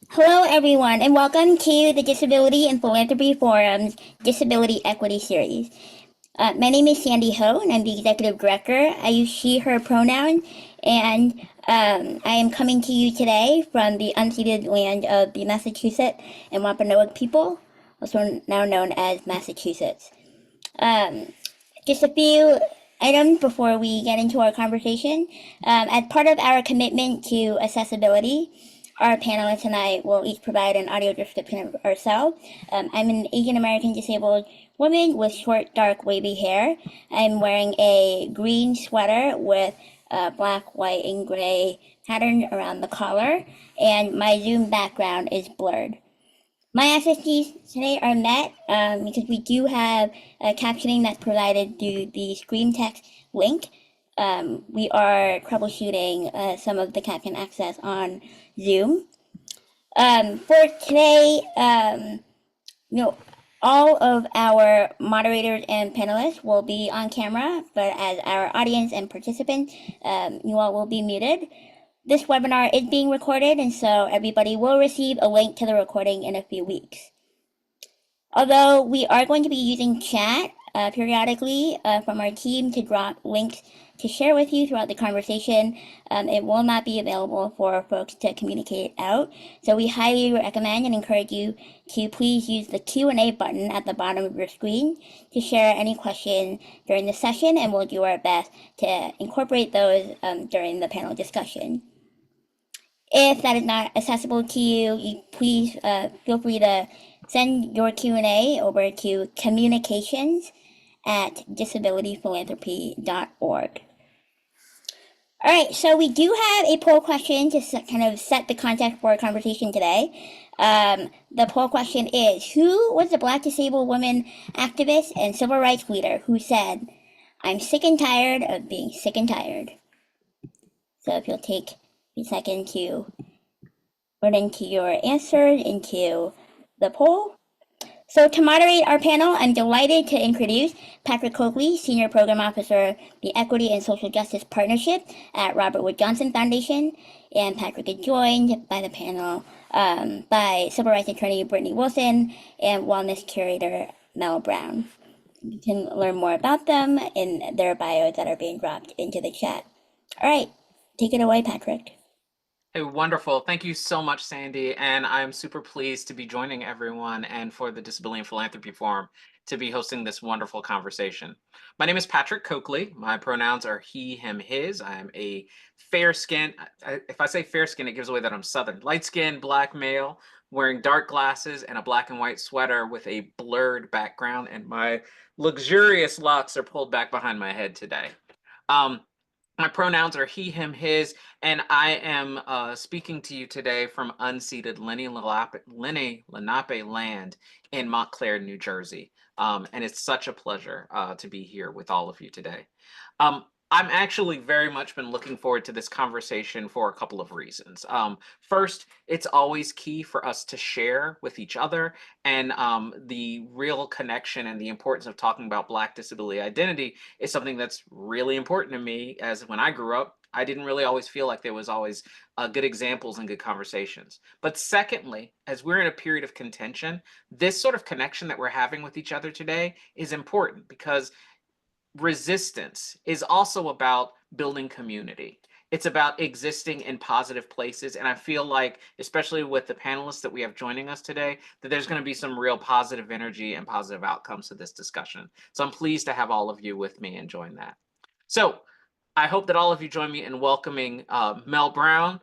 Hello, everyone, and welcome to the Disability and Philanthropy Forum's Disability Equity Series. My name is Sandy Ho, and I'm the Executive Director. I use she, her pronoun, and I am coming to you today from the unceded land of the Massachusetts and Wampanoag people, also now known as Massachusetts. Um, just a few items before we get into our conversation. As part of our commitment to accessibility, our panelists and I will each provide an audio description of ourselves. I'm an Asian American disabled woman with short, dark, wavy hair. I'm wearing a green sweater with black, white, and gray pattern around the collar, and my Zoom background is blurred. My access needs today are met because we do have captioning that's provided through the screen text link. We are troubleshooting some of the caption access on Zoom. For today, you know, all of our moderators and panelists will be on camera, but as our audience and participants, you all will be muted. This webinar is being recorded, and so everybody will receive a link to the recording in a few weeks. Although we are going to be using chat periodically from our team to drop links to share with you throughout the conversation, it will not be available for folks to communicate out. So we highly recommend and encourage you to please use the Q&A button at the bottom of your screen to share any questions during the session, and we'll do our best to incorporate those during the panel discussion. If that is not accessible to you, please feel free to send your Q&A over to communications@disabilityphilanthropy.org. All right, so we do have a poll question to kind of set the context for our conversation today. The poll question is, who was the Black disabled woman activist and civil rights leader who said, "I'm sick and tired of being sick and tired"? So if you'll take a second to put into your answer into the poll. So to moderate our panel, I'm delighted to introduce Patrick Cokley, Senior Program Officer, the Equity and Social Justice Partnership at Robert Wood Johnson Foundation. And Patrick is joined by the panel by Civil Rights Attorney Brittany Wilson and Wellness Curator Mel Brown. You can learn more about them in their bios that are being dropped into the chat. All right, take it away, Patrick. Hey, wonderful. Thank you so much, Sandy. And I'm super pleased to be joining everyone and for the Disability and Philanthropy Forum to be hosting this wonderful conversation. My name is Patrick Cokley. My pronouns are he, him, his. I am a fair-skinned, if I say fair-skinned, it gives away that I'm Southern. Light-skinned black male wearing dark glasses and a black and white sweater with a blurred background, and my luxurious locks are pulled back behind my head today. My pronouns are he, him, his, and I am speaking to you today from unceded Lenape land in Montclair, New Jersey. And it's such a pleasure to be here with all of you today. I'm actually very much been looking forward to this conversation for a couple of reasons. First, it's always key for us to share with each other, and the real connection and the importance of talking about Black disability identity is something that's really important to me. As when I grew up, I didn't really always feel like there was always good examples and good conversations. But secondly, as we're in a period of contention, this sort of connection that we're having with each other today is important because resistance is also about building community. It's about existing in positive places. And I feel like, especially with the panelists that we have joining us today, that there's going to be some real positive energy and positive outcomes to this discussion. So I'm pleased to have all of you with me and join that. So I hope that all of you join me in welcoming Mel Brown,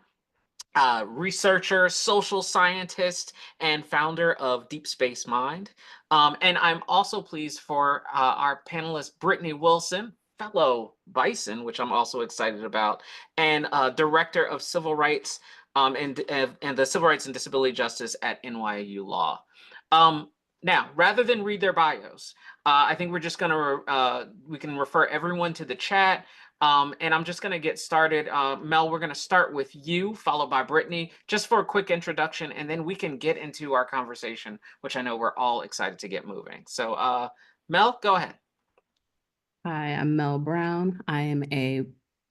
researcher, social scientist, and founder of Deep Space Mind. And I'm also pleased for our panelist, Brittany Wilson, fellow Bison, which I'm also excited about, and director of civil rights and the civil rights and disability justice at NYU Law. Now, rather than read their bios, I think we're just going to, we can refer everyone to the chat. And I'm just going to get started. Mel, we're going to start with you, followed by Brittany, just for a quick introduction, and then we can get into our conversation, which I know we're all excited to get moving. So, Mel, go ahead. Hi, I'm Mel Brown. I am a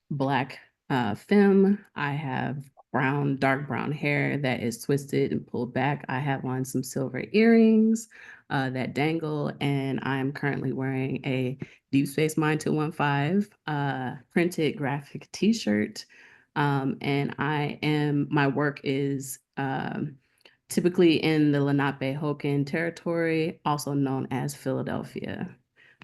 Black femme. I have dark brown hair that is twisted and pulled back. I have on some silver earrings that dangle, and I'm currently wearing a Deep Space Mine 215 printed graphic t-shirt. And my work is typically in the Lenape-Hokan territory, also known as Philadelphia.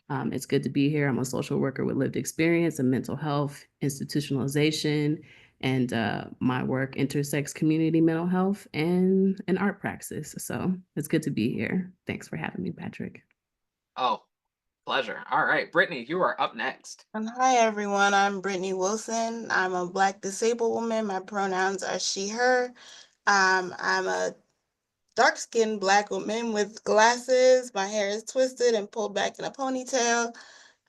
It's good to be here. I'm a social worker with lived experience in mental health, institutionalization, and my work intersects community mental health and art praxis. So it's good to be here. Thanks for having me, Patrick. Oh, pleasure. All right, Brittany, you are up next. Hi, everyone. I'm Brittany Wilson. I'm a Black disabled woman. My pronouns are she, her. I'm a dark-skinned Black woman with glasses. My hair is twisted and pulled back in a ponytail.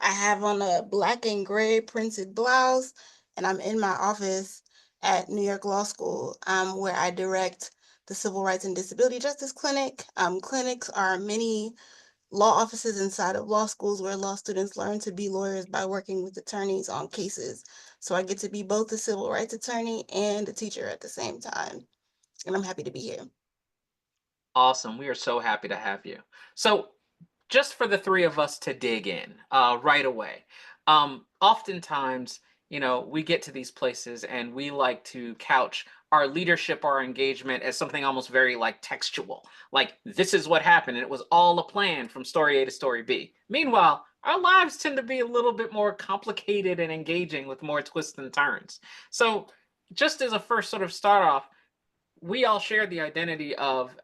I have on a black and gray printed blouse, and I'm in my office at New York Law School, where I direct the Civil Rights and Disability Justice Clinic. Clinics are many law offices inside of law schools where law students learn to be lawyers by working with attorneys on cases. So I get to be both a civil rights attorney and a teacher at the same time. And I'm happy to be here. Awesome. We are so happy to have you. So, just for the three of us to dig in right away. Oftentimes, we get to these places and we like to couch our leadership, our engagement as something almost very like textual. Like, this is what happened, and it was all a plan from story A to story B. Meanwhile, our lives tend to be a little bit more complicated and engaging with more twists and turns. So, just as a first sort of start off, we all share the identity of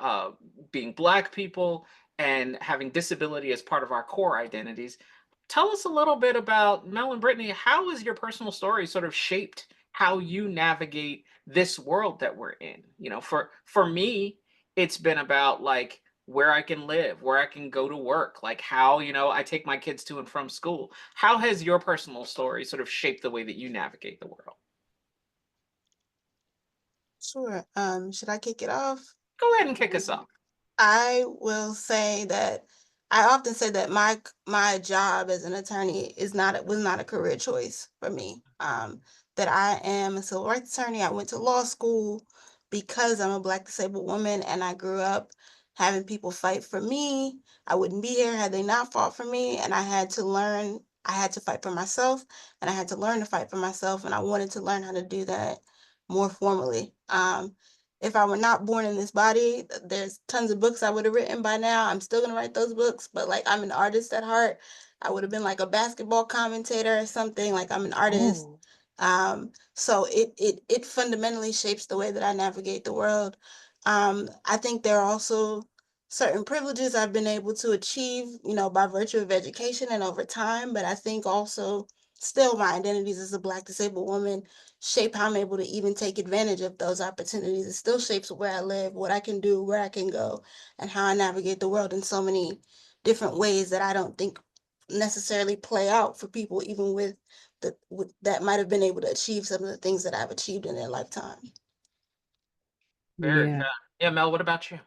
being Black people and having disability as part of our core identities. Tell us a little bit about, Mel and Brittany, how has your personal story sort of shaped how you navigate this world that we're in? For me, it's been about like where I can live, where I can go to work, like how, I take my kids to and from school. How has your personal story sort of shaped the way that you navigate the world? Sure. Should I kick it off? Go ahead and kick us off. I will say that I often say that my job as an attorney was not a career choice for me. That I am a civil rights attorney. I went to law school because I'm a Black disabled woman, and I grew up having people fight for me. I wouldn't be here had they not fought for me, and I had to learn. I had to fight for myself, and I had to learn to fight for myself, and I wanted to learn how to do that more formally. If I were not born in this body, there's tons of books I would have written by now. I'm still gonna write those books, but like I'm an artist at heart. I would have been like a basketball commentator or something. Like I'm an artist. Oh. So it fundamentally shapes the way that I navigate the world. I think there are also certain privileges I've been able to achieve, by virtue of education and over time. But I think also still my identities as a Black disabled woman shape how I'm able to even take advantage of those opportunities. It still shapes where I live, what I can do, where I can go, and how I navigate the world in so many different ways that I don't think necessarily play out for people, even that might have been able to achieve some of the things that I've achieved in their lifetime. Very Yeah. fair. Yeah, Mel, what about you?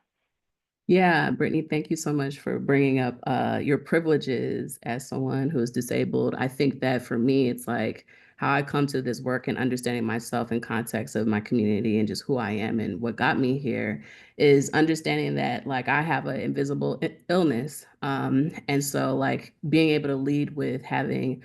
Yeah, Brittany, thank you so much for bringing up your privileges as someone who is disabled. I think that for me, it's like how I come to this work and understanding myself in context of my community and just who I am and what got me here is understanding that like I have an invisible illness. And so like being able to lead with having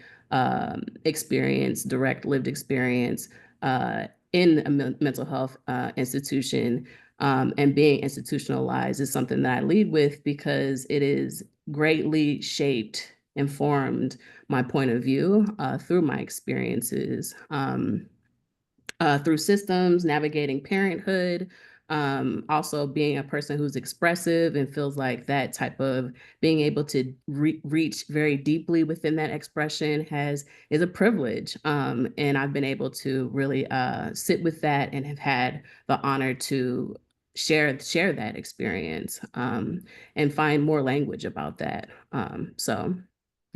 experience, direct lived experience in a mental health institution and being institutionalized is something that I lead with because it is greatly shaped, informed my point of view through my experiences, through systems, navigating parenthood, also being a person who's expressive and feels like that type of being able to reach very deeply within that expression is a privilege. And I've been able to really sit with that and have had the honor to share that experience and find more language about that. So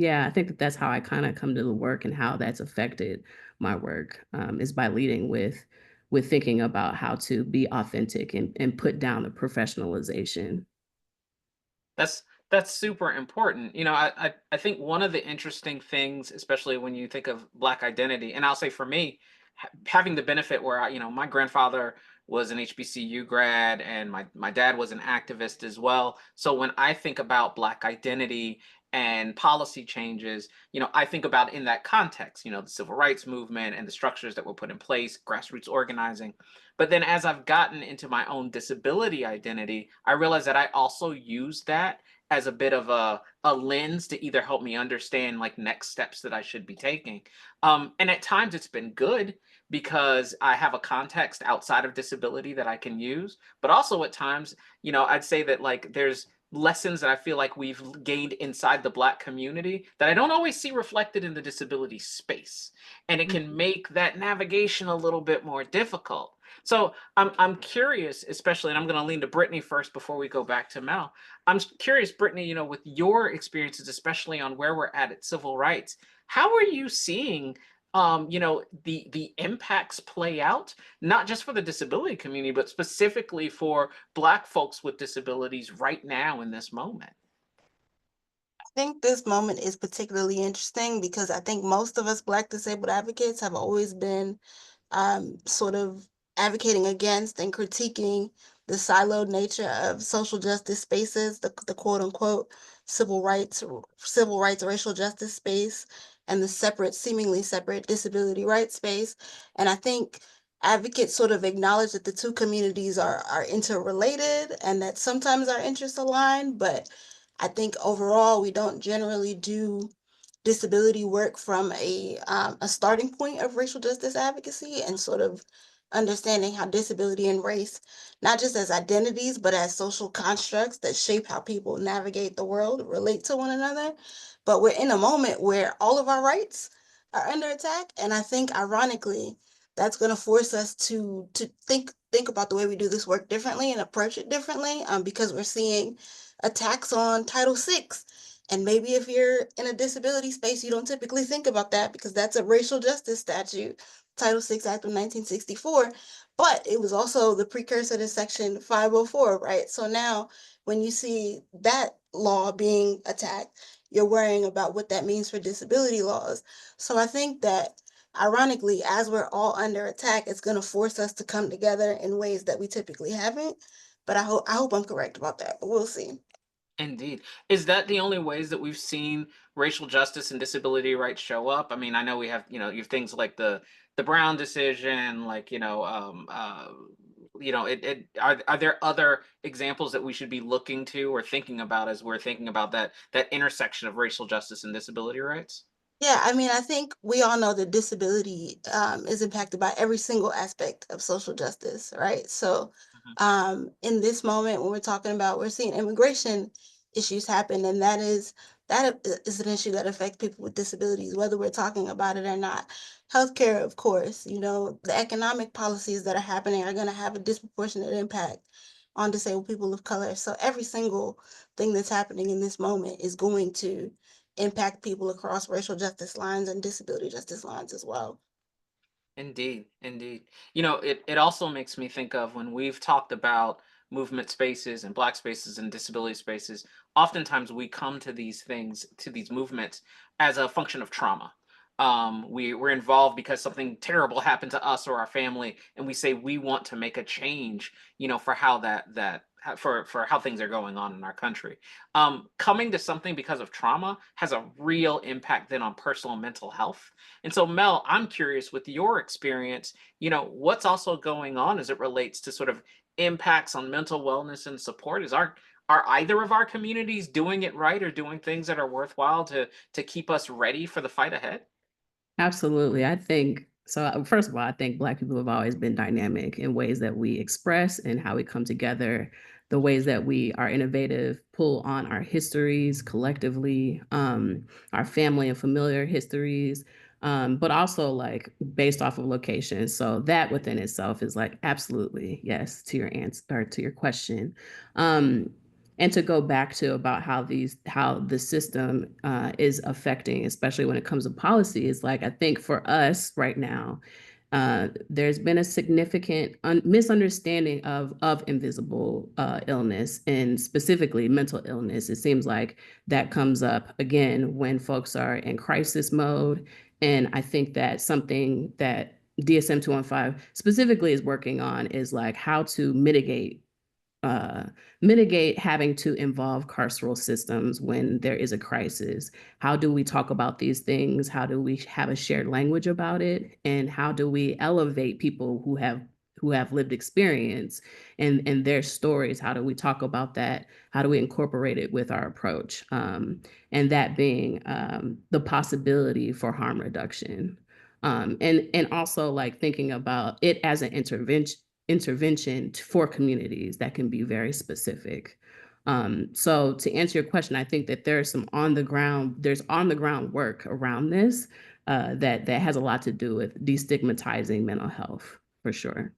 yeah, I think that that's how I kind of come to the work and how that's affected my work is by leading with thinking about how to be authentic and put down the professionalization. That's super important. I think one of the interesting things, especially when you think of Black identity, and I'll say for me, having the benefit where my grandfather was an HBCU grad, and my dad was an activist as well. So when I think about Black identity and policy changes, I think about in that context, the civil rights movement and the structures that were put in place, grassroots organizing. But then as I've gotten into my own disability identity, I realized that I also use that as a bit of a lens to either help me understand like next steps that I should be taking. And at times it's been good because I have a context outside of disability that I can use. But also at times, I'd say that like there's lessons that I feel like we've gained inside the Black community that I don't always see reflected in the disability space. And it can make that navigation a little bit more difficult. So I'm curious, especially, and I'm going to lean to Brittany first before we go back to Mel. I'm curious, Brittany, with your experiences, especially on where we're at civil rights, how are you seeing the impacts play out, not just for the disability community, but specifically for Black folks with disabilities right now in this moment? I think this moment is particularly interesting because I think most of us Black disabled advocates have always been sort of advocating against and critiquing the siloed nature of social justice spaces, the quote unquote civil rights, racial justice space, and the seemingly separate disability rights space. And I think advocates sort of acknowledge that the two communities are interrelated and that sometimes our interests align, but I think overall we don't generally do disability work from a starting point of racial justice advocacy and sort of understanding how disability and race, not just as identities, but as social constructs that shape how people navigate the world, relate to one another. But we're in a moment where all of our rights are under attack. And I think ironically, that's going to force us to think about the way we do this work differently and approach it differently, because we're seeing attacks on Title VI. And maybe if you're in a disability space, you don't typically think about that because that's a racial justice statute, Title VI Act of 1964. But it was also the precursor to Section 504, right? So now when you see that law being attacked, you're worrying about what that means for disability laws. So I think that ironically, as we're all under attack, it's going to force us to come together in ways that we typically haven't. But I hope I'm correct about that, but we'll see. Indeed. Is that the only ways that we've seen racial justice and disability rights show up? I mean, I know we have, you have things like the Brown decision, like, are there other examples that we should be looking to or thinking about as we're thinking about that intersection of racial justice and disability rights? Yeah, I mean, I think we all know that disability is impacted by every single aspect of social justice, right? So in this moment, when we're talking about, we're seeing immigration issues happen, and that is an issue that affects people with disabilities, whether we're talking about it or not. Healthcare, of course, the economic policies that are happening are going to have a disproportionate impact on disabled people of color. So every single thing that's happening in this moment is going to impact people across racial justice lines and disability justice lines as well. Indeed, indeed. It also makes me think of when we've talked about movement spaces and Black spaces and disability spaces, oftentimes we come to these things, to these movements as a function of trauma. We're involved because something terrible happened to us or our family, and we say we want to make a change, for how for how things are going on in our country. Coming to something because of trauma has a real impact then on personal and mental health. And so, Mel, I'm curious with your experience, what's also going on as it relates to sort of impacts on mental wellness and support? Are either of our communities doing it right or doing things that are worthwhile to keep us ready for the fight ahead? Absolutely. I think so. First of all, I think Black people have always been dynamic in ways that we express and how we come together, the ways that we are innovative, pull on our histories collectively, our family and familiar histories, but also like based off of location. So that within itself is like absolutely yes to your answer or to your question. And to go back to about how the system is affecting, especially when it comes to policy, is like I think for us right now, there's been a significant misunderstanding of invisible illness and specifically mental illness. It seems like that comes up again when folks are in crisis mode, and I think that something that DSM 215 specifically is working on is like how to mitigate having to involve carceral systems when there is a crisis. How do we talk about these things? How do we have a shared language about it? And how do we elevate people who have lived experience and their stories? How do we talk about that? How do we incorporate it with our approach? And that being the possibility for harm reduction. And also like thinking about it as an intervention for communities that can be very specific. So to answer your question, I think that there's on the ground work around this that has a lot to do with destigmatizing mental health for sure.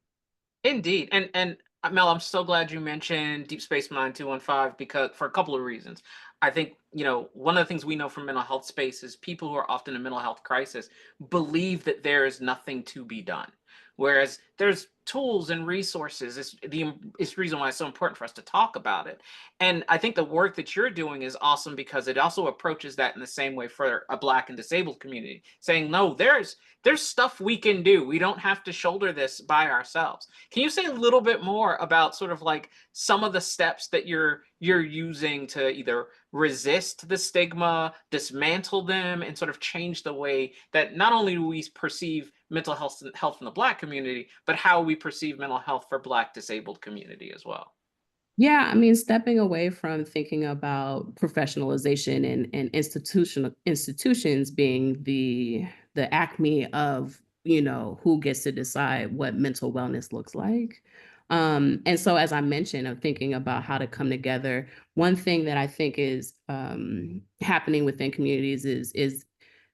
Indeed. And Mel, I'm so glad you mentioned Deep Space Mine 215 because for a couple of reasons. I think, one of the things we know from mental health space is people who are often in mental health crisis believe that there is nothing to be done. Whereas there's tools and resources. It's the reason why it's so important for us to talk about it. And I think the work that you're doing is awesome because it also approaches that in the same way for a Black and disabled community, saying, no, there's stuff we can do. We don't have to shoulder this by ourselves. Can you say a little bit more about sort of like some of the steps that you're using to either resist the stigma, dismantle them, and sort of change the way that not only do we perceive mental health in the Black community, but how we perceive mental health for Black disabled community as well? Yeah, I mean, stepping away from thinking about professionalization and institutions being the acme of, who gets to decide what mental wellness looks like. And so, as I mentioned, I'm thinking about how to come together. One thing that I think is happening within communities is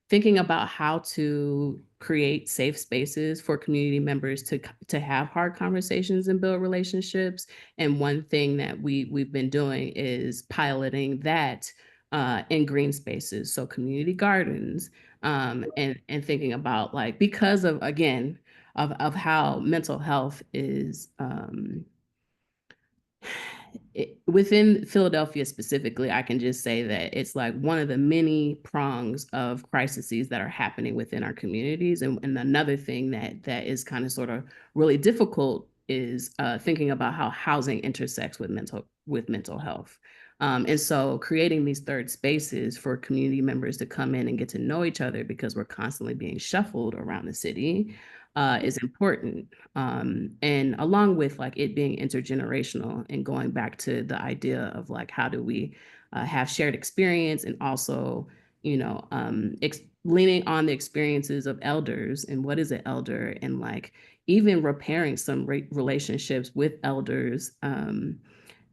thinking about how to create safe spaces for community members to have hard conversations and build relationships. And one thing that we've been doing is piloting that in green spaces, so community gardens, and thinking about like because of again of how mental health is. Within Philadelphia specifically, I can just say that it's like one of the many prongs of crises that are happening within our communities. And another thing that is kind of sort of really difficult is thinking about how housing intersects with mental health. And so creating these third spaces for community members to come in and get to know each other because we're constantly being shuffled around the city is important. And along with like it being intergenerational and going back to the idea of like, how do we have shared experience and also, leaning on the experiences of elders and what is an elder and like even repairing some relationships with elders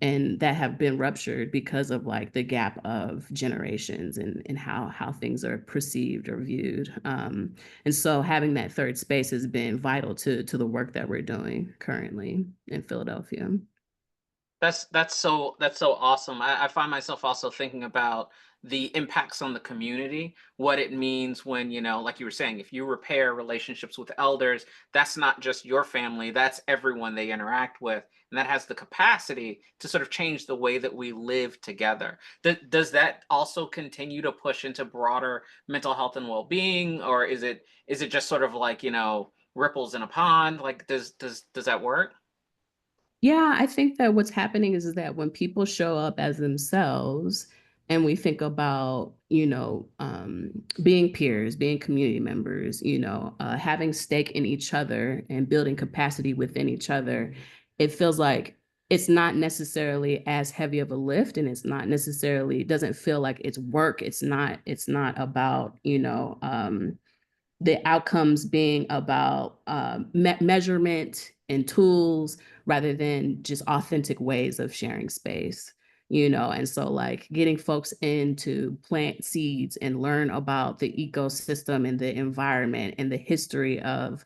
and that have been ruptured because of like the gap of generations and how things are perceived or viewed. And so having that third space has been vital to the work that we're doing currently in Philadelphia. That's so awesome. I find myself also thinking about the impacts on the community, what it means when, like you were saying, if you repair relationships with elders, that's not just your family, that's everyone they interact with. And that has the capacity to sort of change the way that we live together. Does that also continue to push into broader mental health and well-being? Or is it just sort of like, ripples in a pond? Like, does that work? Yeah, I think that what's happening is that when people show up as themselves and we think about, being peers, being community members, having stake in each other and building capacity within each other, it feels like it's not necessarily as heavy of a lift and it's not necessarily, it doesn't feel like it's work. It's not about, the outcomes being about measurement and tools rather than just authentic ways of sharing space, and so like getting folks in to plant seeds and learn about the ecosystem and the environment and the history of,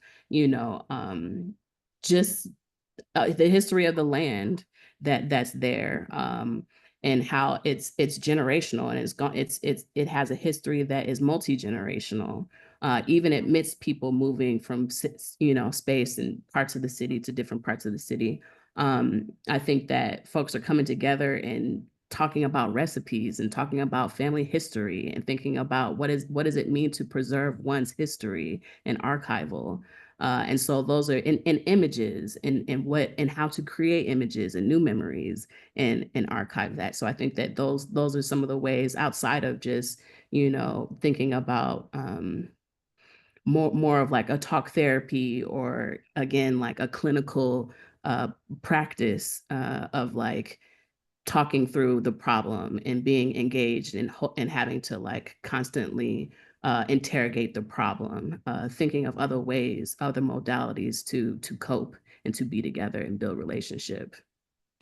just the history of the land that's there, and how it's generational and it has a history that is multi-generational, even amidst people moving from space and parts of the city to different parts of the city. I think that folks are coming together and talking about recipes and talking about family history and thinking about what does it mean to preserve one's history and archival. And so those are in images and how to create images and new memories and archive that. So I think that those are some of the ways outside of just, thinking about more of like a talk therapy, or again, like a clinical practice of like talking through the problem and being engaged and having to like constantly interrogate the problem, thinking of other ways, other modalities to cope and to be together and build relationship.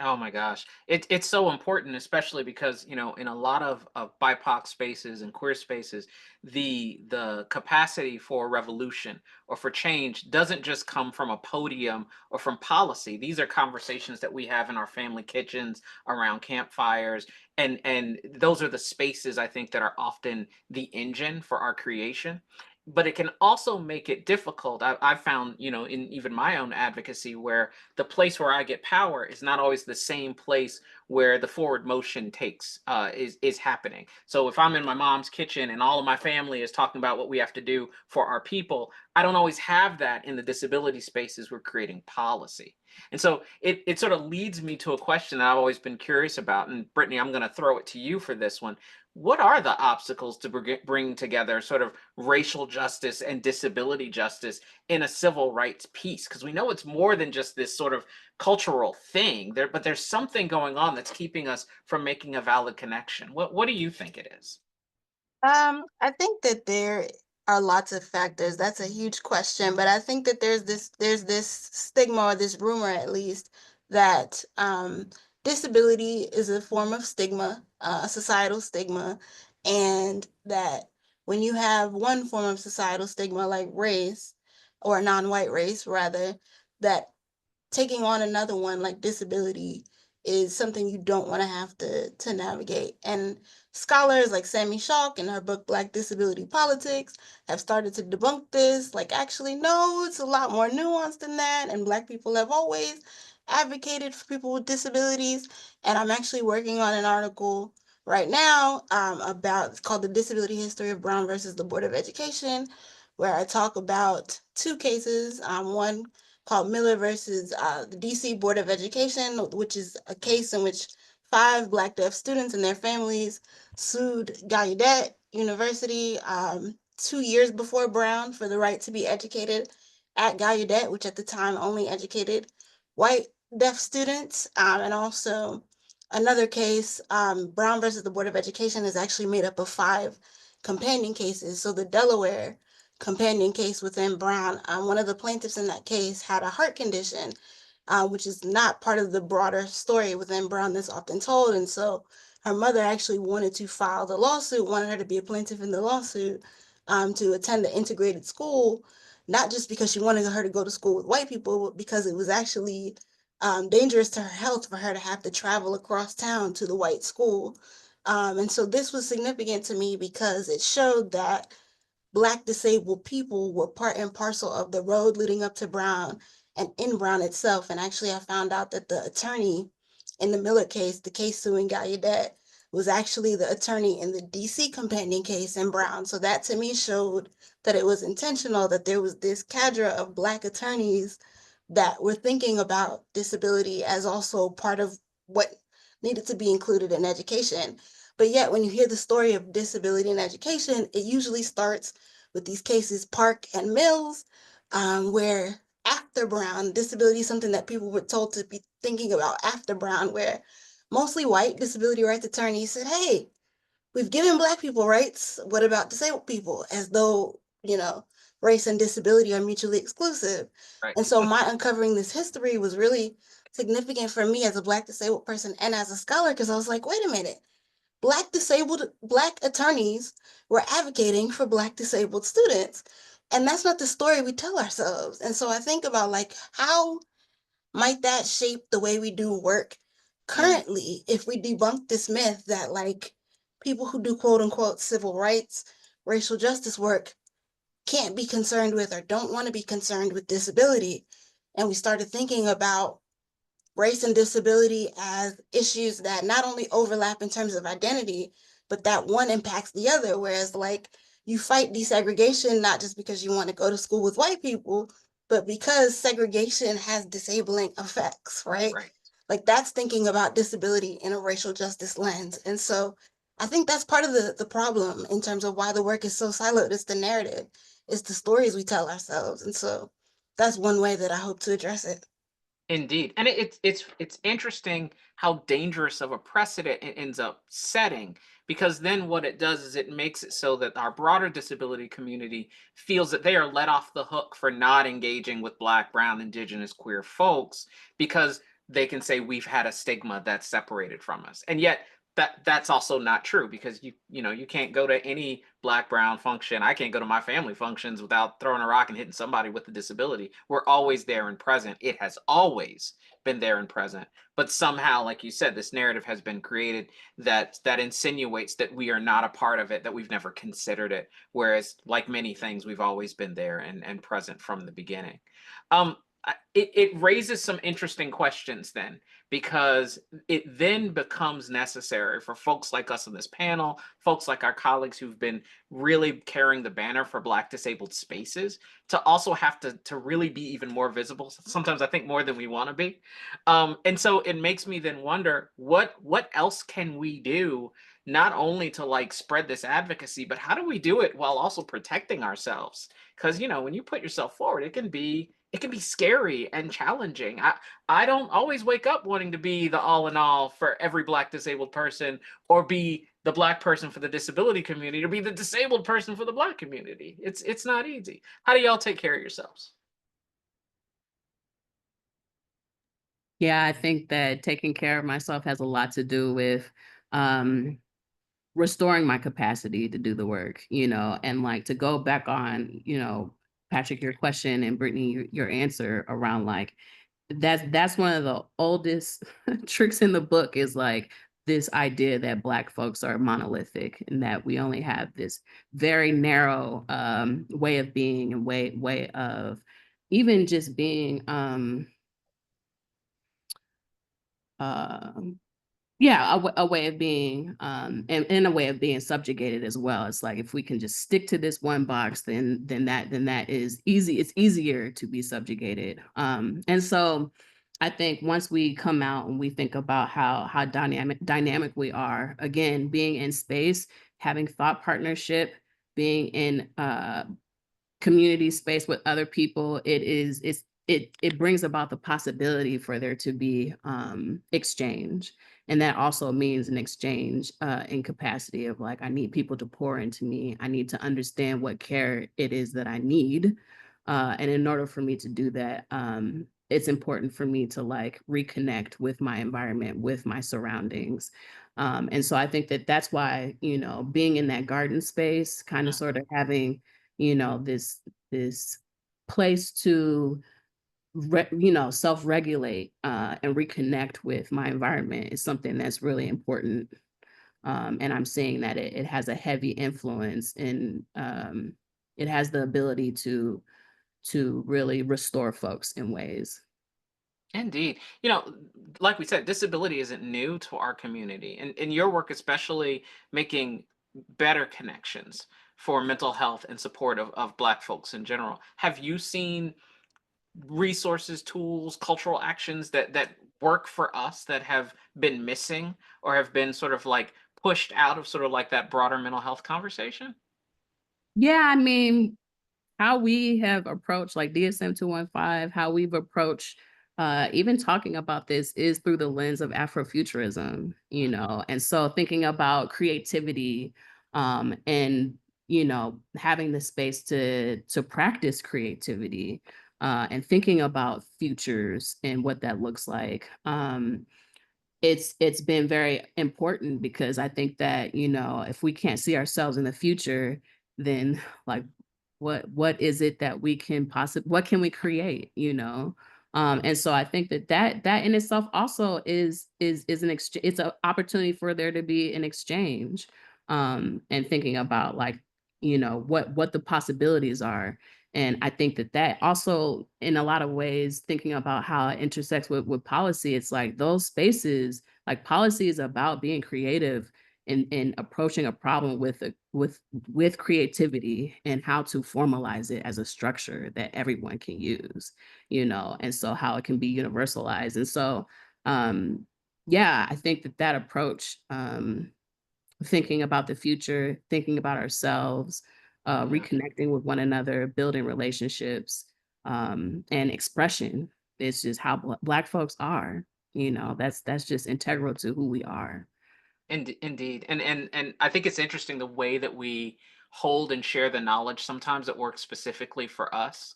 Oh my gosh. It's so important, especially because, in a lot of BIPOC spaces and queer spaces, the capacity for revolution or for change doesn't just come from a podium or from policy. These are conversations that we have in our family kitchens, around campfires, and those are the spaces I think that are often the engine for our creation. But it can also make it difficult. I've found, in even my own advocacy, where the place where I get power is not always the same place where the forward motion takes is happening. So if I'm in my mom's kitchen and all of my family is talking about what we have to do for our people, I don't always have that in the disability spaces we're creating policy. And so it sort of leads me to a question that I've always been curious about. And Brittany, I'm going to throw it to you for this one. What are the obstacles to bring together sort of racial justice and disability justice in a civil rights piece? Because we know it's more than just this sort of cultural thing there, but there's something going on that's keeping us from making a valid connection. What do you think it is? I think that there are lots of factors. That's a huge question, but I think that there's this stigma, or this rumor at least, that disability is a form of stigma, a societal stigma, and that when you have one form of societal stigma like race, or non-white race rather, that taking on another one like disability is something you don't want to have to navigate. And scholars like Sammy Schalk in her book Black Disability Politics have started to debunk this. Like, actually, no, it's a lot more nuanced than that. And Black people have always advocated for people with disabilities. And I'm actually working on an article right now about, it's called The Disability History of Brown versus the Board of Education, where I talk about two cases. One called Miller versus the DC Board of Education, which is a case in which 5 Black deaf students and their families sued Gallaudet University 2 years before Brown for the right to be educated at Gallaudet, which at the time only educated white deaf students. And also another case, Brown versus the Board of Education, is actually made up of 5 companion cases. So the Delaware companion case within Brown, one of the plaintiffs in that case had a heart condition, which is not part of the broader story within Brown that's often told. And so her mother actually wanted to file the lawsuit, wanted her to be a plaintiff in the lawsuit, to attend the integrated school, not just because she wanted her to go to school with white people, but because it was actually dangerous to her health for her to have to travel across town to the white school. And so this was significant to me because it showed that Black disabled people were part and parcel of the road leading up to Brown and in Brown itself. And actually, I found out that the attorney in the Miller case, the case suing Gallaudet, was actually the attorney in the DC companion case in Brown. So that to me showed that it was intentional, that there was this cadre of Black attorneys that were thinking about disability as also part of what needed to be included in education. But yet, when you hear the story of disability in education, it usually starts with these cases, Park and Mills, where after Brown, disability is something that people were told to be thinking about after Brown, where mostly white disability rights attorneys said, hey, we've given Black people rights. What about disabled people? As though, race and disability are mutually exclusive. Right. And so my uncovering this history was really significant for me as a Black disabled person and as a scholar, because I was like, wait a minute. Black attorneys were advocating for Black disabled students. And that's not the story we tell ourselves. And so I think about like, how might that shape the way we do work currently if we debunk this myth that like people who do quote unquote civil rights, racial justice work can't be concerned with or don't want to be concerned with disability. And we started thinking about race and disability as issues that not only overlap in terms of identity, but that one impacts the other. Whereas like you fight desegregation, not just because you want to go to school with white people, but because segregation has disabling effects, right? Right. Like that's thinking about disability in a racial justice lens. And so I think that's part of the problem in terms of why the work is so siloed. It's the narrative, it's the stories we tell ourselves. And so that's one way that I hope to address it. Indeed, and it's interesting how dangerous of a precedent it ends up setting, because then what it does is it makes it so that our broader disability community feels that they are let off the hook for not engaging with Black, Brown, Indigenous, queer folks, because they can say we've had a stigma that's separated from us, and yet that's also not true, because you can't go to any Black, Brown function. I can't go to my family functions without throwing a rock and hitting somebody with a disability. We're always there and present. It has always been there and present, but somehow, like you said, this narrative has been created that insinuates that we are not a part of it, that we've never considered it, whereas like many things, we've always been there and present from the beginning. It raises some interesting questions then, because it then becomes necessary for folks like us on this panel, folks like our colleagues who've been really carrying the banner for Black disabled spaces, to also have to really be even more visible. Sometimes I think more than we want to be. And so it makes me then wonder, what else can we do, not only to like spread this advocacy, but how do we do it while also protecting ourselves? Because when you put yourself forward, it can be scary and challenging. I don't always wake up wanting to be the all in all for every Black disabled person, or be the Black person for the disability community, or be the disabled person for the Black community. It's not easy. How do y'all take care of yourselves? Yeah, I think that taking care of myself has a lot to do with restoring my capacity to do the work, and like to go back on, Patrick, your question, and Brittany, your answer around like that's one of the oldest tricks in the book, is like this idea that Black folks are monolithic and that we only have this very narrow way of being, and way of even just being yeah, a way of being, and a way of being subjugated as well. It's like if we can just stick to this one box, then that is easy. It's easier to be subjugated. And so I think once we come out and we think about how dynamic we are, again, being in space, having thought partnership, being in community space with other people, it brings about the possibility for there to be exchange. And that also means an exchange in capacity of like, I need people to pour into me. I need to understand what care it is that I need. And in order for me to do that, it's important for me to like reconnect with my environment, with my surroundings. And so I think that that's why, being in that garden space, kind of sort of having, this place to self-regulate and reconnect with my environment is something that's really important. And I'm seeing that it has a heavy influence, and it has the ability to really restore folks in ways. Indeed. Like we said, disability isn't new to our community. And in your work, especially making better connections for mental health and support of Black folks in general, have you seen resources, tools, cultural actions that work for us that have been missing, or have been sort of like pushed out of sort of like that broader mental health conversation? Yeah, I mean, how we have approached like DSM 215, how we've approached even talking about this is through the lens of Afrofuturism, and so thinking about creativity, and having the space to practice creativity, and thinking about futures and what that looks like. It's been very important, because I think that, if we can't see ourselves in the future, then like what is it that we can what can we create, and so I think that in itself also is an exchange. It's an opportunity for there to be an exchange, and thinking about like, what the possibilities are. And I think that also, in a lot of ways, thinking about how it intersects with policy, it's like those spaces, like policy is about being creative in approaching a problem with creativity and how to formalize it as a structure that everyone can use, and so how it can be universalized. And so, yeah, I think that approach, thinking about the future, thinking about ourselves, reconnecting with one another, building relationships, and expression is just how Black folks are. That's just integral to who we are. Indeed. And I think it's interesting the way that we hold and share the knowledge sometimes that works specifically for us.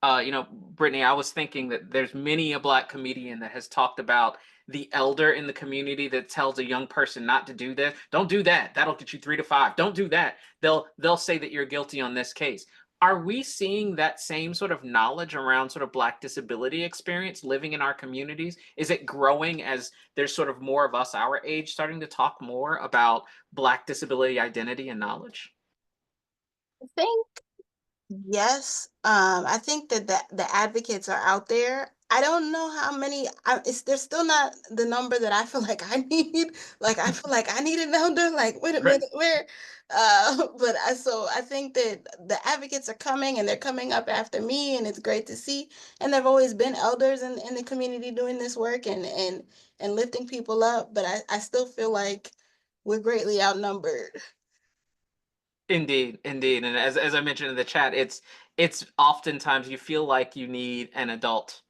Brittany, I was thinking that there's many a Black comedian that has talked about the elder in the community that tells a young person not to do this. Don't do that. That'll get you 3 to 5. Don't do that. They'll say that you're guilty on this case. Are we seeing that same sort of knowledge around sort of Black disability experience living in our communities? Is it growing as there's sort of more of us our age starting to talk more about Black disability identity and knowledge? I think yes. I think that the advocates are out there. I don't know how many. There's still not the number that I feel like I need. Like I feel like I need an elder. Like wait a Right. minute, where? So I think that the advocates are coming and they're coming up after me, and it's great to see. And there've always been elders in the community doing this work and lifting people up. But I still feel like we're greatly outnumbered. Indeed, indeed. And as I mentioned in the chat, it's oftentimes you feel like you need an adult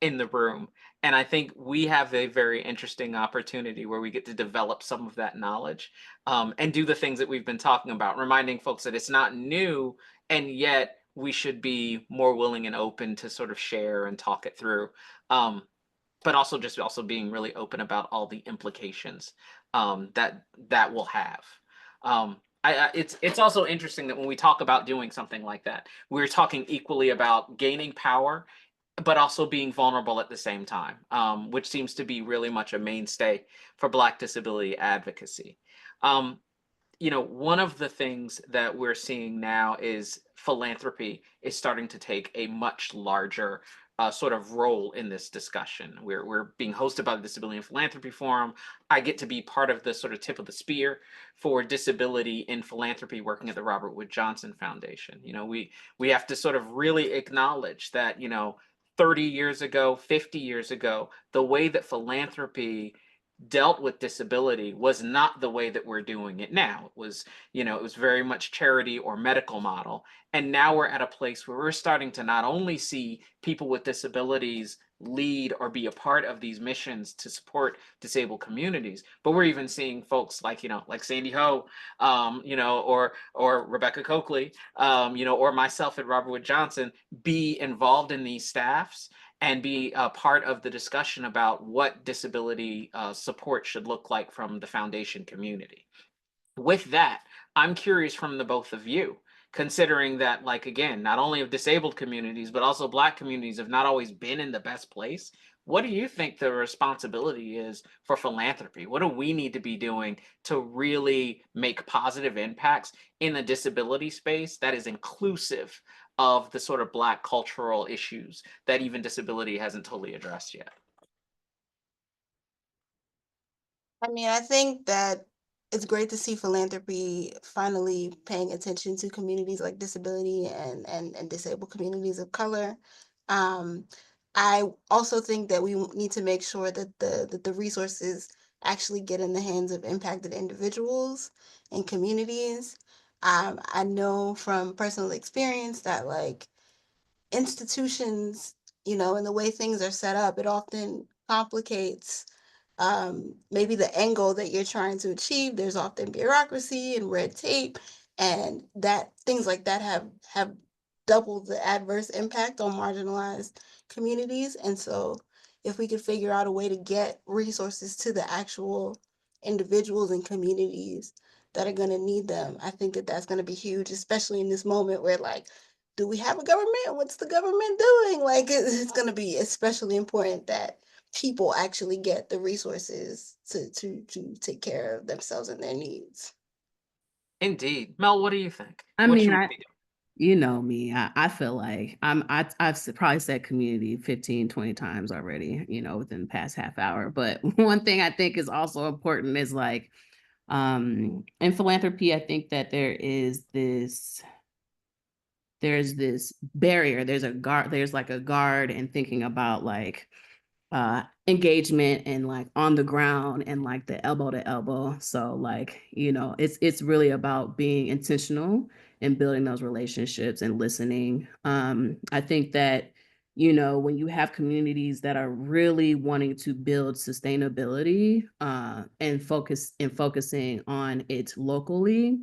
in the room. And I think we have a very interesting opportunity where we get to develop some of that knowledge and do the things that we've been talking about, reminding folks that it's not new, and yet we should be more willing and open to sort of share and talk it through. But also being really open about all the implications that will have. It's also interesting that when we talk about doing something like that, we're talking equally about gaining power, but also being vulnerable at the same time, which seems to be really much a mainstay for Black disability advocacy. One of the things that we're seeing now is philanthropy is starting to take a much larger sort of role in this discussion. We're being hosted by the Disability and Philanthropy Forum. I get to be part of the sort of tip of the spear for disability in philanthropy, working at the Robert Wood Johnson Foundation. We have to sort of really acknowledge that 30 years ago, 50 years ago, the way that philanthropy dealt with disability was not the way that we're doing it now. It was very much charity or medical model. And now we're at a place where we're starting to not only see people with disabilities lead or be a part of these missions to support disabled communities, but we're even seeing folks like Sandy Ho, or Rebecca Cokley, or myself at Robert Wood Johnson be involved in these staffs and be a part of the discussion about what disability support should look like from the foundation community. With that, I'm curious from the both of you, considering that, again, not only of disabled communities, but also Black communities have not always been in the best place. What do you think the responsibility is for philanthropy? What do we need to be doing to really make positive impacts in the disability space that is inclusive of the sort of Black cultural issues that even disability hasn't totally addressed yet? I mean, I think that it's great to see philanthropy finally paying attention to communities like disability and disabled communities of color. I also think that we need to make sure that the resources actually get in the hands of impacted individuals and communities. I know from personal experience that institutions, and the way things are set up, it often complicates maybe the end goal that you're trying to achieve. There's often bureaucracy and red tape, and that things like that have doubled the adverse impact on marginalized communities. And so if we could figure out a way to get resources to the actual individuals and communities that are going to need them, I think that that's going to be huge, especially in this moment where do we have a government? What's the government doing? It's going to be especially important that people actually get the resources to take care of themselves and their needs. Indeed. Mel, what do you think? I What mean, should we be doing? you know me, I feel like I've probably said community 15, 20 times already, within the past half hour. But one thing I think is also important is In philanthropy, I think that there's this barrier, there's like a guard in thinking about like engagement and like on the ground and like the elbow to elbow. So like, it's really about being intentional and building those relationships and listening. I think that, when you have communities that are really wanting to build sustainability and focusing on it locally,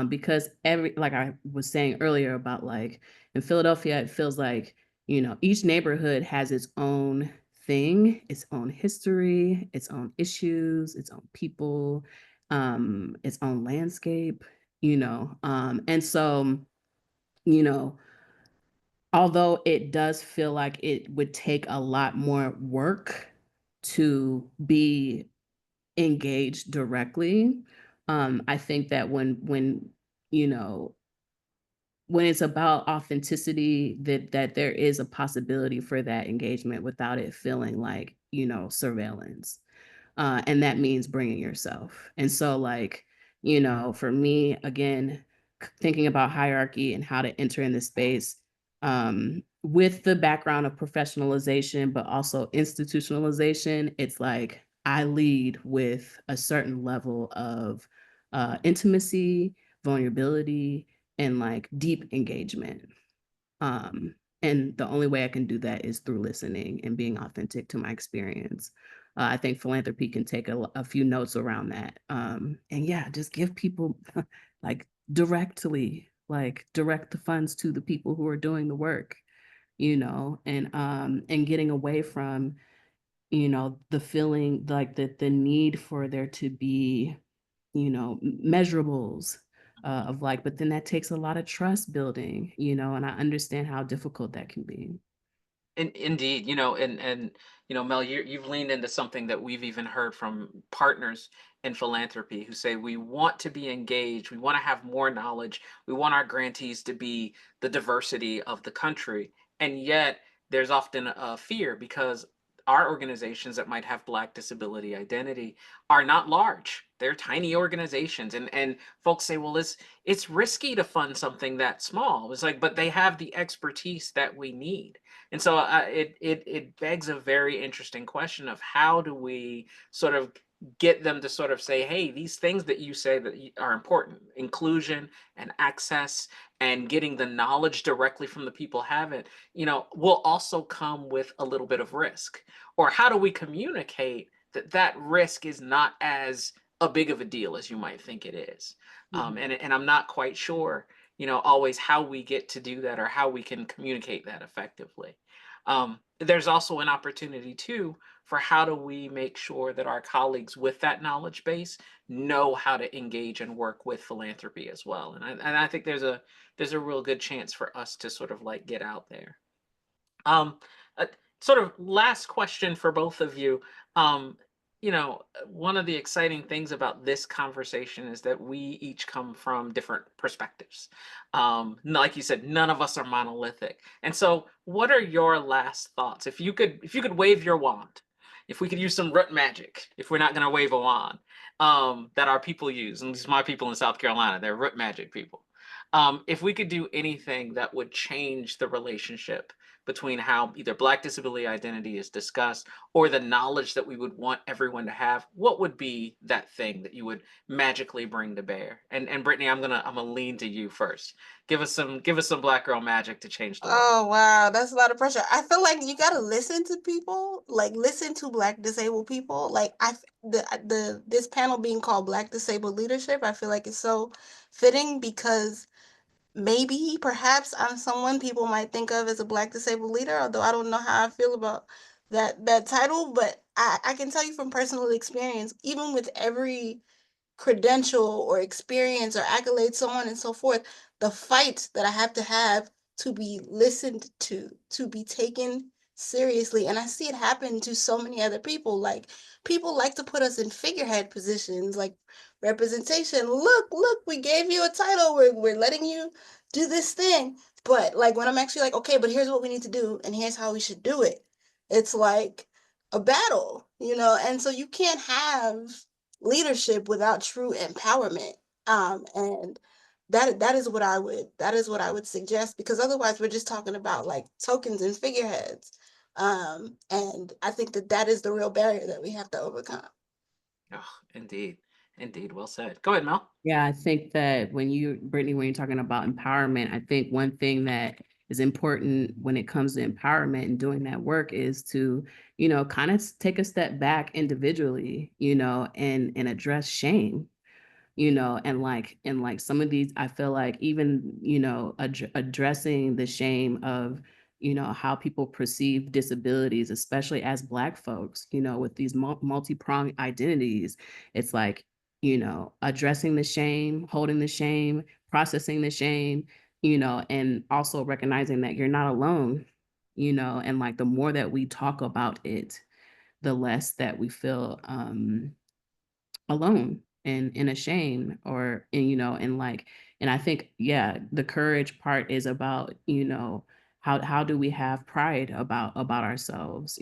because like I was saying earlier about like in Philadelphia, it feels like, each neighborhood has its own thing, its own history, its own issues, its own people, its own landscape, and so, you know, although it does feel like it would take a lot more work to be engaged directly, I think that you know, when it's about authenticity, that there is a possibility for that engagement without it feeling like, surveillance. And that means bringing yourself. And so like, for me, again, thinking about hierarchy and how to enter in this space, with the background of professionalization, but also institutionalization, it's like I lead with a certain level of intimacy, vulnerability, and like deep engagement. Um, and the only way I can do that is through listening and being authentic to my experience. I think philanthropy can take a few notes around that. And yeah, just give people like direct the funds to the people who are doing the work, and getting away from, the feeling like the need for there to be, measurables of like, but then that takes a lot of trust building, and I understand how difficult that can be. Indeed, Mel, you've leaned into something that we've even heard from partners in philanthropy who say we want to be engaged, we want to have more knowledge, we want our grantees to be the diversity of the country, and yet there's often a fear because our organizations that might have Black disability identity are not large. They're tiny organizations, and folks say, well, it's risky to fund something that small. It's like, but they have the expertise that we need. And so it begs a very interesting question of how do we sort of get them to sort of say, hey, these things that you say that are important, inclusion and access and getting the knowledge directly from the people have it, will also come with a little bit of risk. Or how do we communicate that that risk is not as a big of a deal as you might think it is? And I'm not quite sure always how we get to do that or how we can communicate that effectively. There's also an opportunity too for how do we make sure that our colleagues with that knowledge base know how to engage and work with philanthropy as well. And I think there's a real good chance for us to sort of like get out there. Um, Sort of last question for both of you. One of the exciting things about this conversation is that we each come from different perspectives. Like you said, none of us are monolithic. And so what are your last thoughts? If you could wave your wand, if we could use some root magic, if we're not going to wave a wand, that our people use, and these are my people in South Carolina, they're root magic people. If we could do anything that would change the relationship between how either Black disability identity is discussed or the knowledge that we would want everyone to have, what would be that thing that you would magically bring to bear? And Brittany, I'm gonna lean to you first. Give us some Black girl magic to change the world. Oh wow, that's a lot of pressure. I feel like you gotta listen to people, like listen to Black disabled people. Like this panel being called Black Disabled Leadership, I feel like it's so fitting because maybe perhaps I'm someone people might think of as a Black disabled leader, although I don't know how I feel about that title, but I can tell you from personal experience, even with every credential or experience or accolade, so on and so forth, the fight that I have to be listened to be taken seriously. And I see it happen to so many other people. Like people like to put us in figurehead positions, like representation. Look, we gave you a title. We're letting you do this thing. But like when I'm actually like, okay, but here's what we need to do, and here's how we should do it. It's like a battle, and so you can't have leadership without true empowerment. And that is what I would suggest, because otherwise we're just talking about like tokens and figureheads. And I think that is the real barrier that we have to overcome. Oh, indeed. Indeed. Well said. Go ahead, Mel. Yeah, I think that Brittany, when you're talking about empowerment, I think one thing that is important when it comes to empowerment and doing that work is to, kind of take a step back individually, and address shame, and some of these, I feel like even, addressing the shame of, how people perceive disabilities, especially as Black folks, with these multi-pronged identities. It's like, addressing the shame, holding the shame, processing the shame, and also recognizing that you're not alone, and like the more that we talk about it, the less that we feel alone and ashamed, and I think, yeah, the courage part is about, how do we have pride about ourselves,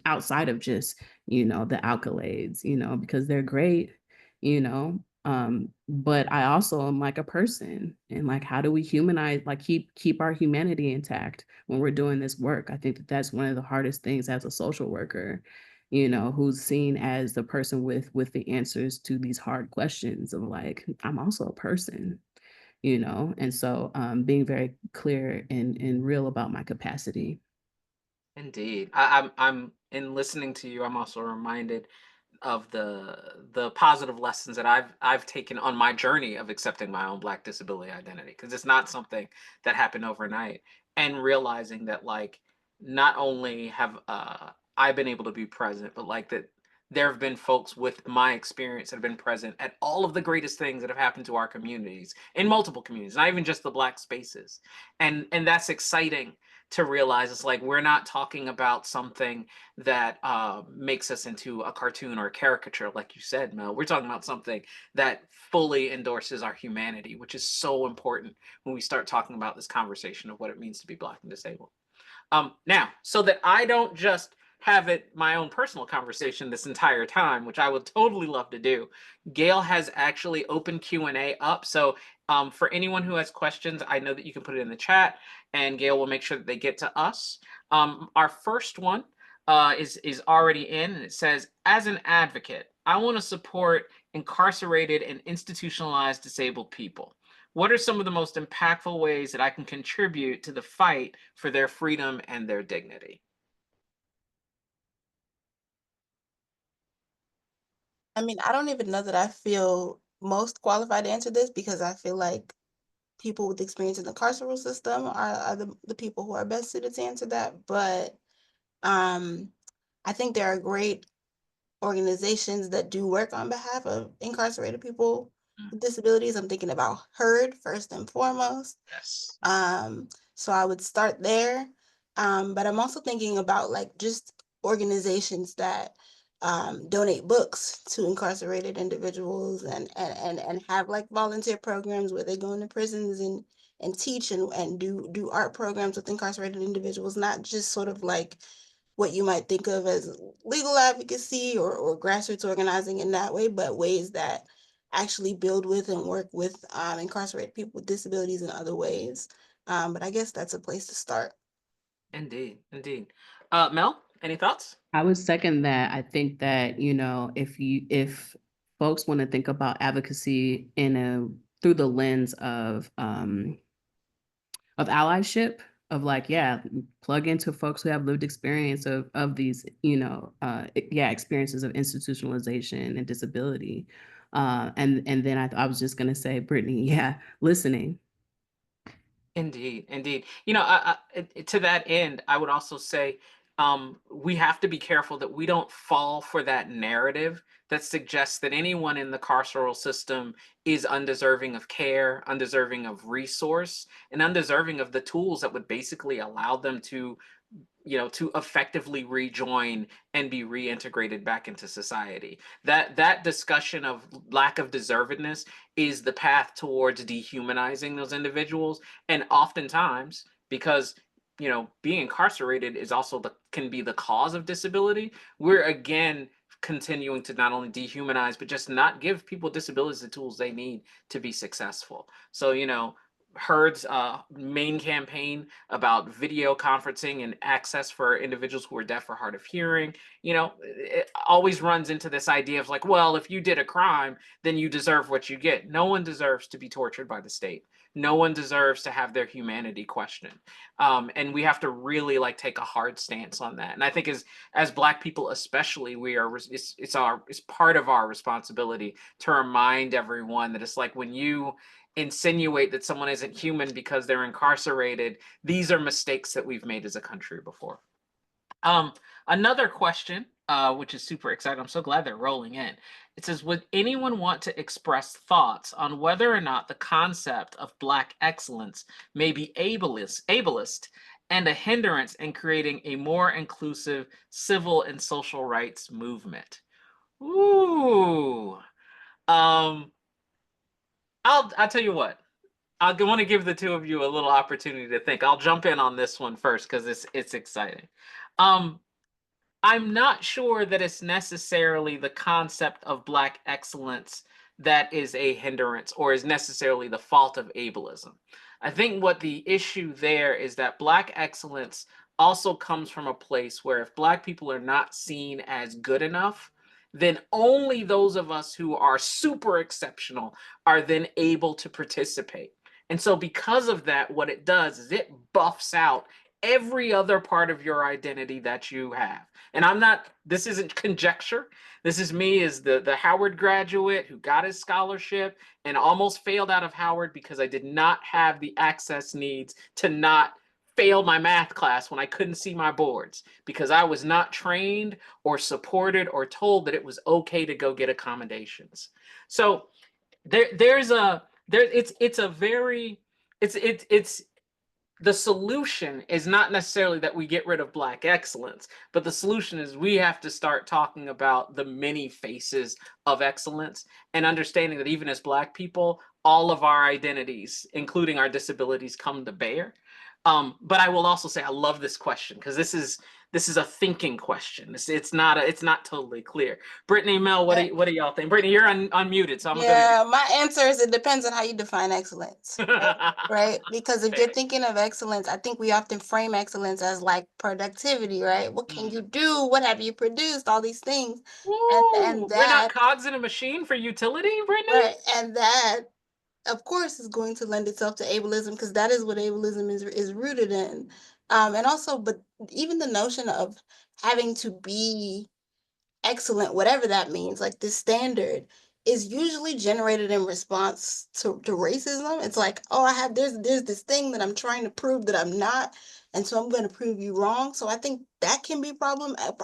outside of just, the accolades, because they're great, but I also am like a person, and like, how do we humanize, like keep our humanity intact when we're doing this work? I think that's one of the hardest things as a social worker, who's seen as the person with the answers to these hard questions of like, I'm also a person, and so being very clear and real about my capacity. Indeed. I'm in listening to you, I'm also reminded of the positive lessons that I've taken on my journey of accepting my own Black disability identity, because it's not something that happened overnight, and realizing that like not only have I been able to be present, but like that there have been folks with my experience that have been present at all of the greatest things that have happened to our communities, in multiple communities, not even just the Black spaces. And that's exciting to realize. It's like we're not talking about something that makes us into a cartoon or a caricature, like you said, Mel. We're talking about something that fully endorses our humanity, which is so important when we start talking about this conversation of what it means to be Black and disabled. Now, so that I don't just have it my own personal conversation this entire time, which I would totally love to do, Gail has actually opened Q&A up. So for anyone who has questions, I know that you can put it in the chat, and Gail will make sure that they get to us. Our first one is already in, and it says, as an advocate, I want to support incarcerated and institutionalized disabled people. What are some of the most impactful ways that I can contribute to the fight for their freedom and their dignity? I mean, I don't even know that I feel most qualified to answer this, because I feel like people with experience in the carceral system are the people who are best suited to answer that. But I think there are great organizations that do work on behalf of incarcerated people with disabilities. I'm thinking about HERD first and foremost. Yes. So I would start there. But I'm also thinking about like just organizations that donate books to incarcerated individuals, and have like volunteer programs where they go into prisons and teach and do art programs with incarcerated individuals, not just sort of like what you might think of as legal advocacy or grassroots organizing in that way, but ways that actually build with and work with incarcerated people with disabilities in other ways. But I guess that's a place to start. Indeed, indeed. Mel, any thoughts? I would second that. I think that, if folks want to think about advocacy through the lens of allyship, of like, yeah, plug into folks who have lived experience of these, experiences of institutionalization and disability. And then I was just gonna say, Brittany, yeah, listening. Indeed, indeed. To that end, I would also say we have to be careful that we don't fall for that narrative that suggests that anyone in the carceral system is undeserving of care, undeserving of resource, and undeserving of the tools that would basically allow them to to effectively rejoin and be reintegrated back into society. That discussion of lack of deservedness is the path towards dehumanizing those individuals. And oftentimes, because being incarcerated is also can be the cause of disability, we're again continuing to not only dehumanize, but just not give people with disabilities the tools they need to be successful. So, you know, Heard's main campaign about video conferencing and access for individuals who are deaf or hard of hearing, you know, it always runs into this idea of like, well, if you did a crime, then you deserve what you get. No one deserves to be tortured by the state. No one deserves to have their humanity questioned. And we have to really like take a hard stance on that. And I think as Black people, especially, we are it's part of our responsibility to remind everyone that it's like when you insinuate that someone isn't human because they're incarcerated, these are mistakes that we've made as a country before. Another question, which is super exciting. I'm so glad they're rolling in. It says, would anyone want to express thoughts on whether or not the concept of Black excellence may be ableist and a hindrance in creating a more inclusive civil and social rights movement? Ooh. I'll tell you what. I want to give the two of you a little opportunity to think. I'll jump in on this one first because it's exciting. I'm not sure that it's necessarily the concept of Black excellence that is a hindrance or is necessarily the fault of ableism. I think what the issue there is that Black excellence also comes from a place where if Black people are not seen as good enough, then only those of us who are super exceptional are then able to participate. And so because of that, what it does is it buffs out every other part of your identity that you have. And this isn't conjecture. This is me as the Howard graduate who got his scholarship and almost failed out of Howard because I did not have the access needs to not fail my math class when I couldn't see my boards because I was not trained or supported or told that it was okay to go get accommodations. So it's the solution is not necessarily that we get rid of Black excellence, but the solution is we have to start talking about the many faces of excellence and understanding that even as Black people, all of our identities, including our disabilities, come to bear. But I will also say I love this question because this is a thinking question. It's not totally clear. Brittany, Mel, what do y'all think? Brittany, you're unmuted, so I'm Yeah, my answer is it depends on how you define excellence, gonna right? Because if you're thinking of excellence, I think we often frame excellence as like productivity, right? What can you do? What have you produced? All these things. And we're not that, cogs in a machine for utility, Brittany. right, and that, of course, is going to lend itself to ableism because that is what ableism is rooted in. And also, but even the notion of having to be excellent, whatever that means, like this standard is usually generated in response to racism. It's like, oh, there's this thing that I'm trying to prove that I'm not, and so I'm going to prove you wrong. So I think that can be a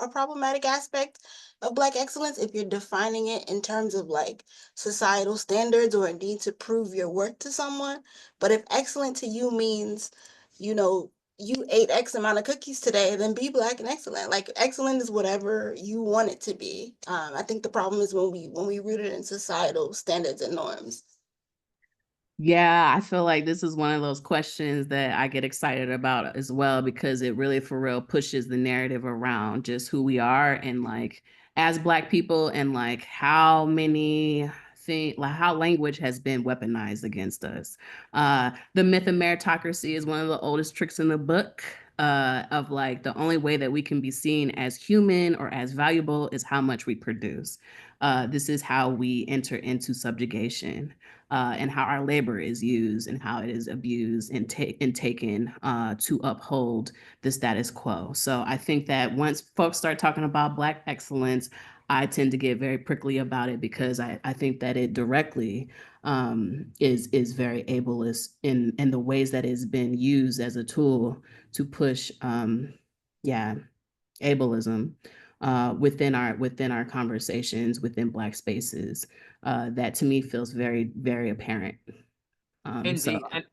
problematic aspect of Black excellence if you're defining it in terms of like societal standards or a need to prove your worth to someone. But if excellent to you means, you know, you ate X amount of cookies today, then be Black and excellent. Like excellent is whatever you want it to be. I think the problem is when we root it in societal standards and norms. Yeah, I feel like this is one of those questions that I get excited about as well, because it really for real pushes the narrative around just who we are and like as Black people and like how many things, like how language has been weaponized against us. The myth of meritocracy is one of the oldest tricks in the book. Of like the only way that we can be seen as human or as valuable is how much we produce. This is how we enter into subjugation. And how our labor is used and how it is abused and taken to uphold the status quo. So I think that once folks start talking about Black excellence, I tend to get very prickly about it because I think that it directly is very ableist in the ways that it's been used as a tool to push, ableism within our conversations within Black spaces. That to me feels very, very apparent. Indeed, and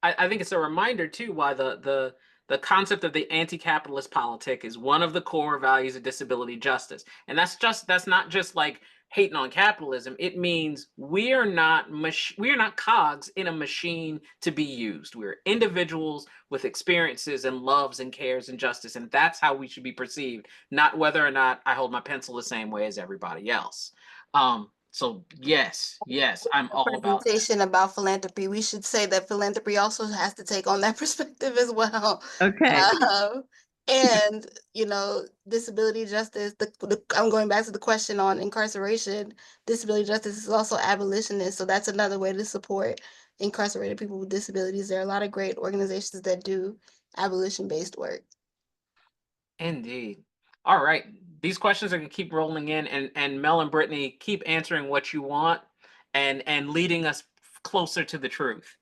I think it's a reminder too why the concept of the anti-capitalist politic is one of the core values of disability justice, and that's not just like hating on capitalism. It means we are not cogs in a machine to be used. We're individuals with experiences and loves and cares and justice, and that's how we should be perceived, not whether or not I hold my pencil the same way as everybody else. So yes, I'm all about that. Presentation about philanthropy, we should say that philanthropy also has to take on that perspective as well. Okay. And disability justice, I'm going back to the question on incarceration. Disability justice is also abolitionist, so that's another way to support incarcerated people with disabilities. There are a lot of great organizations that do abolition-based work. Indeed. All right. These questions are going to keep rolling in, and Mel and Brittany, keep answering what you want and leading us closer to the truth.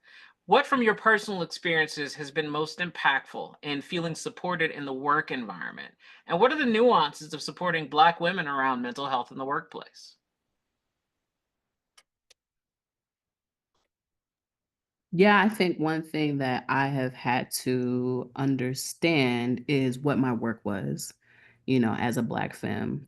What from your personal experiences has been most impactful in feeling supported in the work environment? And what are the nuances of supporting Black women around mental health in the workplace? Yeah, I think one thing that I have had to understand is what my work was, as a Black femme.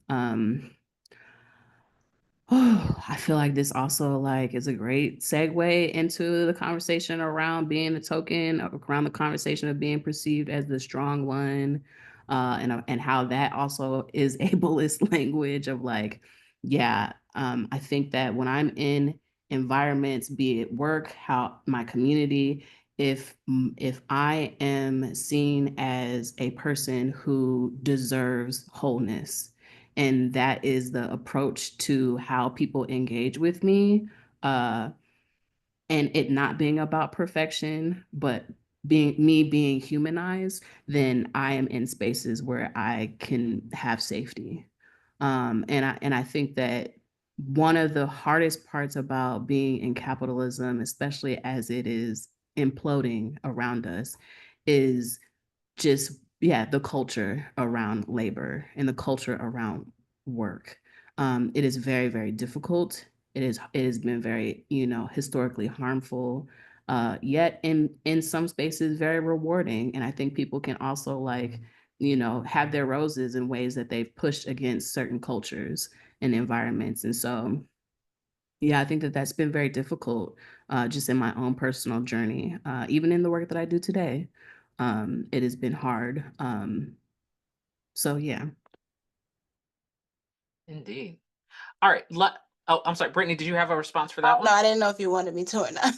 I feel like this also is a great segue into the conversation around being a token, around the conversation of being perceived as the strong one, and how that also is ableist language of I think that when I'm in environments, be it work, how my community, if I am seen as a person who deserves wholeness, and that is the approach to how people engage with me, and it not being about perfection, but being humanized, then I am in spaces where I can have safety. And I think that one of the hardest parts about being in capitalism, especially as it is imploding around us, is just the culture around labor and the culture around work. It is very, very difficult. It has been very, historically harmful, yet in some spaces very rewarding. And I think people can also have their roses in ways that they've pushed against certain cultures and environments. And so I think that that's been very difficult, just in my own personal journey, even in the work that I do today. It has been hard. So yeah. Indeed. All right. Oh, I'm sorry, Brittany, did you have a response for that one? No, I didn't know if you wanted me to or not.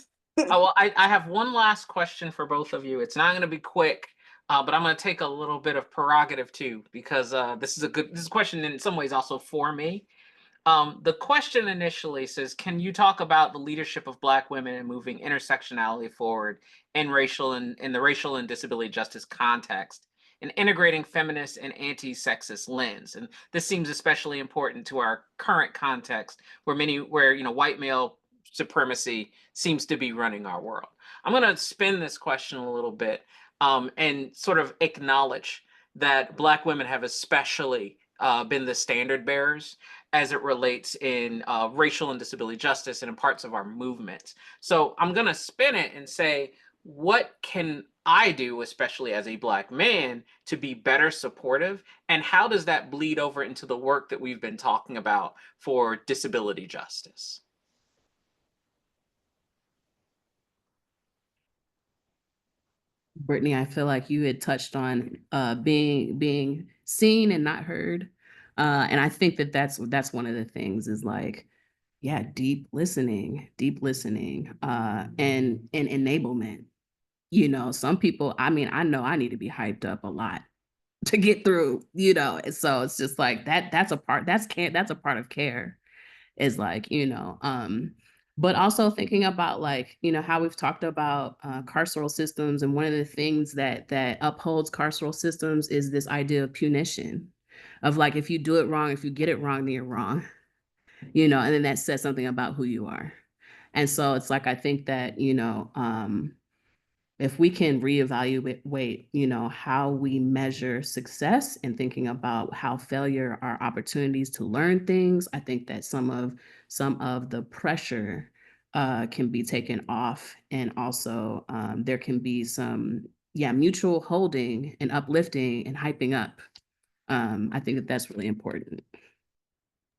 Oh, well, I have one last question for both of you. It's not going to be quick, but I'm going to take a little bit of prerogative too, because this is a question in some ways also for me. The question initially says, can you talk about the leadership of Black women in moving intersectionality forward in the racial and disability justice context, and integrating feminist and anti-sexist lens? And this seems especially important to our current context, where white male supremacy seems to be running our world. I'm going to spin this question a little bit, and sort of acknowledge that Black women have especially been the standard bearers as it relates in racial and disability justice and in parts of our movement. So I'm going to spin it and say, what can I do, especially as a Black man, to be better supportive? And how does that bleed over into the work that we've been talking about for disability justice? Brittany, I feel like you had touched on being seen and not heard. And I think that that's one of the things is deep listening, and enablement. Some people, I mean, I know I need to be hyped up a lot to get through, and so it's just that's a part of care, is but also thinking about how we've talked about carceral systems, and one of the things that upholds carceral systems is this idea of punition, of if you do it wrong, if you get it wrong, then you're wrong, and then that says something about who you are. And so it's I think that if we can reevaluate, how we measure success, and thinking about how failure are opportunities to learn things, I think that some of the pressure can be taken off, and also there can be some mutual holding and uplifting and hyping up. I think that that's really important.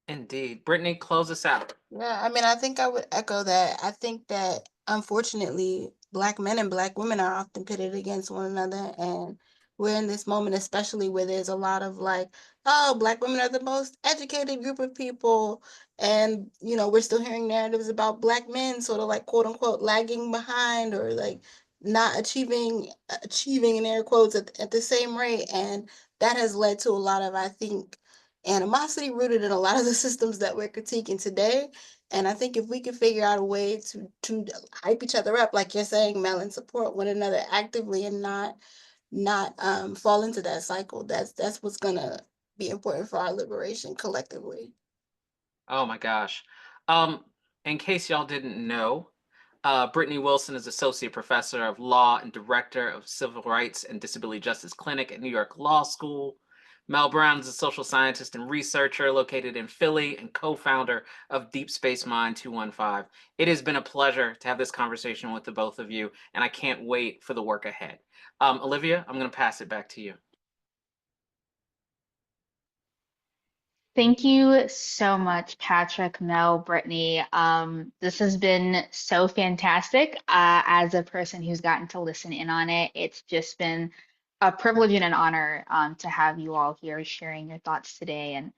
Indeed. Brittany, close us out. Yeah, I mean, I think I would echo that. I think that unfortunately, Black men and Black women are often pitted against one another. And we're in this moment, especially where there's a lot of like, oh, Black women are the most educated group of people. And, you know, we're still hearing narratives about Black men sort of like, quote unquote, lagging behind or like not achieving in air quotes at the same rate. And that has led to a lot of, I think, animosity rooted in a lot of the systems that we're critiquing today. And I think if we could figure out a way to hype each other up, like you're saying, Mel, and support one another actively and not fall into that cycle, that's what's gonna be important for our liberation collectively. Oh my gosh. In case y'all didn't know, Brittany Wilson is Associate Professor of Law and Director of Civil Rights and Disability Justice Clinic at New York Law School. Mel Brown is a social scientist and researcher located in Philly and co-founder of Deep Space Mind 215. It has been a pleasure to have this conversation with the both of you, and I can't wait for the work ahead. Olivia, I'm going to pass it back to you. Thank you so much, Patrick, Mel, Brittany. This has been so fantastic. As a person who's gotten to listen in on it, it's just been a privilege and an honor to have you all here sharing your thoughts today, and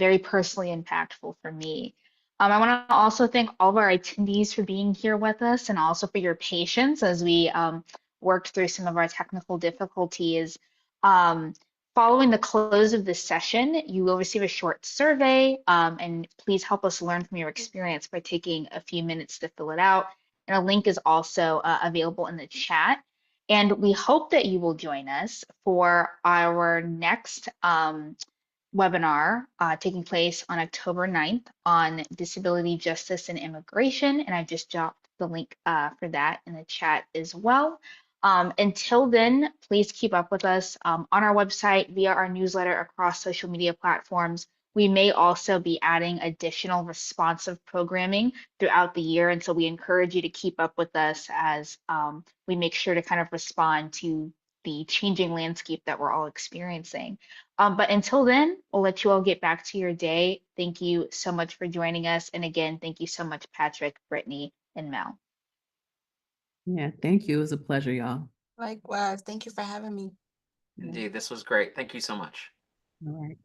very personally impactful for me. I want to also thank all of our attendees for being here with us and also for your patience as we worked through some of our technical difficulties. Um, Following the close of this session, you will receive a short survey, and please help us learn from your experience by taking a few minutes to fill it out. And a link is also available in the chat. And we hope that you will join us for our next webinar taking place on October 9th on disability justice and immigration. And I've just dropped the link for that in the chat as well. Until then, please keep up with us on our website, via our newsletter, across social media platforms. We may also be adding additional responsive programming throughout the year. And so we encourage you to keep up with us as we make sure to kind of respond to the changing landscape that we're all experiencing. But until then, we'll let you all get back to your day. Thank you so much for joining us. And again, thank you so much, Patrick, Brittany, and Mel. Yeah, thank you. It was a pleasure, y'all. Likewise, thank you for having me. Indeed, this was great. Thank you so much. All right.